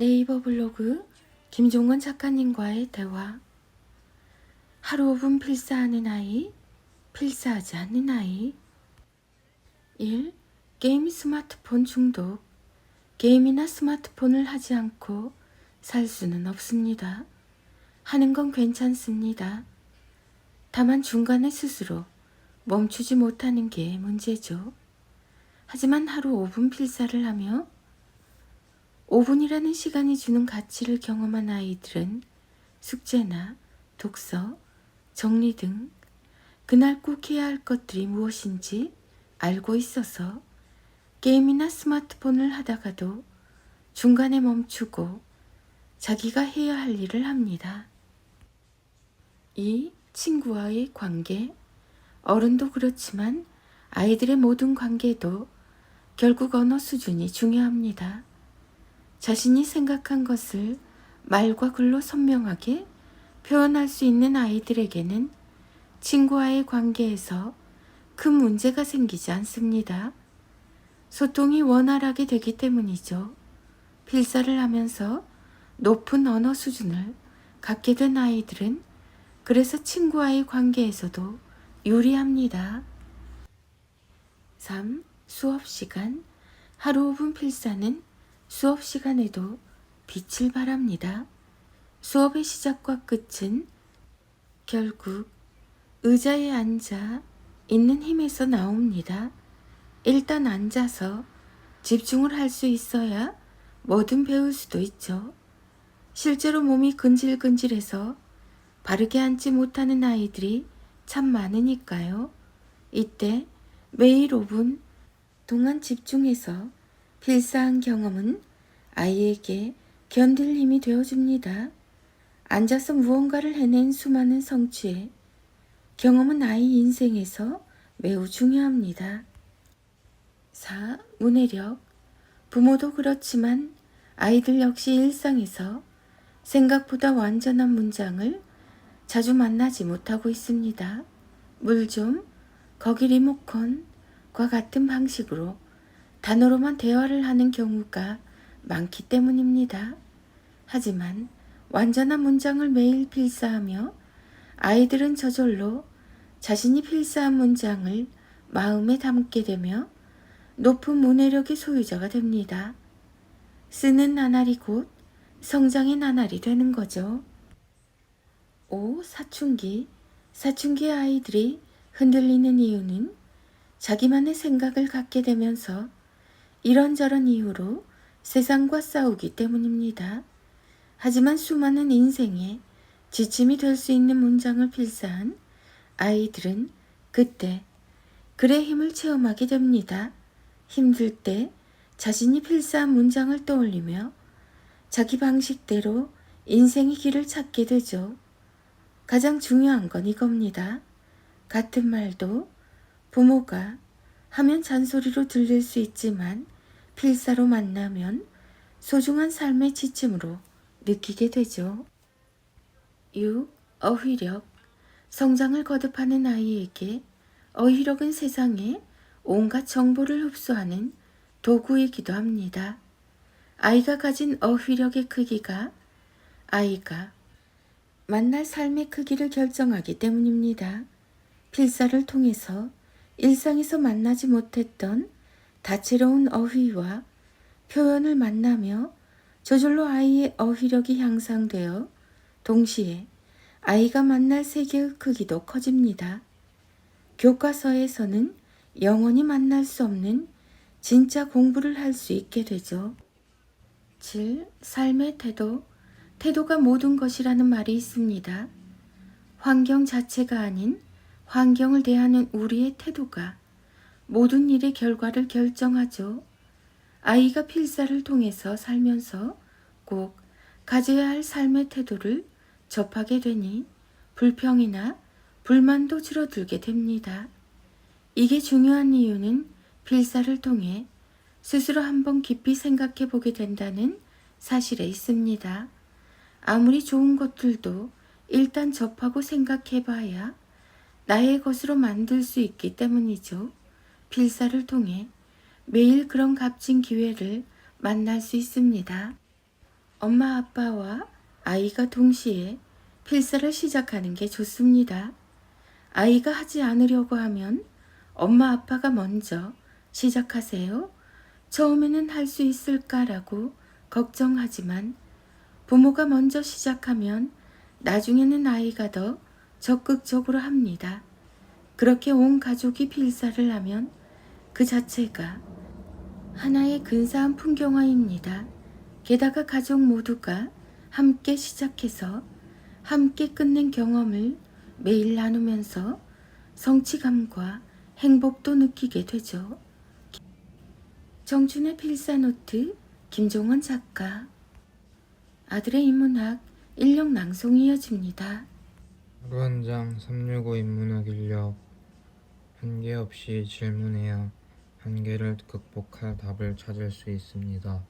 네이버 블로그 김종원 작가님과의 대화. 하루 5분 필사하는 아이, 필사하지 않는 아이. 1. 게임 스마트폰 중독. 게임이나 스마트폰을 하지 않고 살 수는 없습니다. 하는 건 괜찮습니다. 다만 중간에 스스로 멈추지 못하는 게 문제죠. 하지만 하루 5분 필사를 하며 5분이라는 시간이 주는 가치를 경험한 아이들은 숙제나 독서, 정리 등 그날 꼭 해야 할 것들이 무엇인지 알고 있어서 게임이나 스마트폰을 하다가도 중간에 멈추고 자기가 해야 할 일을 합니다. 2. 친구와의 관계. 어른도 그렇지만 아이들의 모든 관계도 결국 언어 수준이 중요합니다. 자신이 생각한 것을 말과 글로 선명하게 표현할 수 있는 아이들에게는 친구와의 관계에서 큰 문제가 생기지 않습니다. 소통이 원활하게 되기 때문이죠. 필사를 하면서 높은 언어 수준을 갖게 된 아이들은 그래서 친구와의 관계에서도 유리합니다. 3. 수업 시간. 하루 5분 필사는 수업 시간에도 빛을 발합니다. 수업의 시작과 끝은 결국 의자에 앉아 있는 힘에서 나옵니다. 일단 앉아서 집중을 할 수 있어야 뭐든 배울 수도 있죠. 실제로 몸이 근질근질해서 바르게 앉지 못하는 아이들이 참 많으니까요. 이때 매일 5분 동안 집중해서 필사한 경험은 아이에게 견딜 힘이 되어줍니다. 앉아서 무언가를 해낸 수많은 성취의 경험은 아이 인생에서 매우 중요합니다. 4. 문해력. 부모도 그렇지만 아이들 역시 일상에서 생각보다 완전한 문장을 자주 만나지 못하고 있습니다. 물 좀, 거기 리모컨과 같은 방식으로 단어로만 대화를 하는 경우가 많기 때문입니다. 하지만 완전한 문장을 매일 필사하며 아이들은 저절로 자신이 필사한 문장을 마음에 담게 되며 높은 문해력의 소유자가 됩니다. 쓰는 나날이 곧 성장의 나날이 되는 거죠. 5. 사춘기. 사춘기의 아이들이 흔들리는 이유는 자기만의 생각을 갖게 되면서 이런저런 이유로 세상과 싸우기 때문입니다. 하지만 수많은 인생에 지침이 될 수 있는 문장을 필사한 아이들은 그때 글의 힘을 체험하게 됩니다. 힘들 때 자신이 필사한 문장을 떠올리며 자기 방식대로 인생의 길을 찾게 되죠. 가장 중요한 건 이겁니다. 같은 말도 부모가 하면 잔소리로 들릴 수 있지만 필사로 만나면 소중한 삶의 지침으로 느끼게 되죠. 6. 어휘력. 성장을 거듭하는 아이에게 어휘력은 세상에 온갖 정보를 흡수하는 도구이기도 합니다. 아이가 가진 어휘력의 크기가 아이가 만날 삶의 크기를 결정하기 때문입니다. 필사를 통해서 일상에서 만나지 못했던 다채로운 어휘와 표현을 만나며 저절로 아이의 어휘력이 향상되어 동시에 아이가 만날 세계의 크기도 커집니다. 교과서에서는 영원히 만날 수 없는 진짜 공부를 할 수 있게 되죠. 7. 삶의 태도. 태도가 모든 것이라는 말이 있습니다. 환경 자체가 아닌 환경을 대하는 우리의 태도가 모든 일의 결과를 결정하죠. 아이가 필사를 통해서 살면서 꼭 가져야 할 삶의 태도를 접하게 되니 불평이나 불만도 줄어들게 됩니다. 이게 중요한 이유는 필사를 통해 스스로 한번 깊이 생각해 보게 된다는 사실에 있습니다. 아무리 좋은 것들도 일단 접하고 생각해 봐야 나의 것으로 만들 수 있기 때문이죠. 필사를 통해 매일 그런 값진 기회를 만날 수 있습니다. 엄마 아빠와 아이가 동시에 필사를 시작하는 게 좋습니다. 아이가 하지 않으려고 하면 엄마 아빠가 먼저 시작하세요. 처음에는 할 수 있을까라고 걱정하지만 부모가 먼저 시작하면 나중에는 아이가 더 적극적으로 합니다. 그렇게 온 가족이 필사를 하면 그 자체가 하나의 근사한 풍경화입니다. 게다가 가족 모두가 함께 시작해서 함께 끝낸 경험을 매일 나누면서 성취감과 행복도 느끼게 되죠. 정준의 필사노트 김종원 작가. 아들의 인문학 인력 낭송이 이어집니다. 하루 한 장 365 인문학 인력. 한계 없이 질문해야 한계를 극복할 답을 찾을 수 있습니다.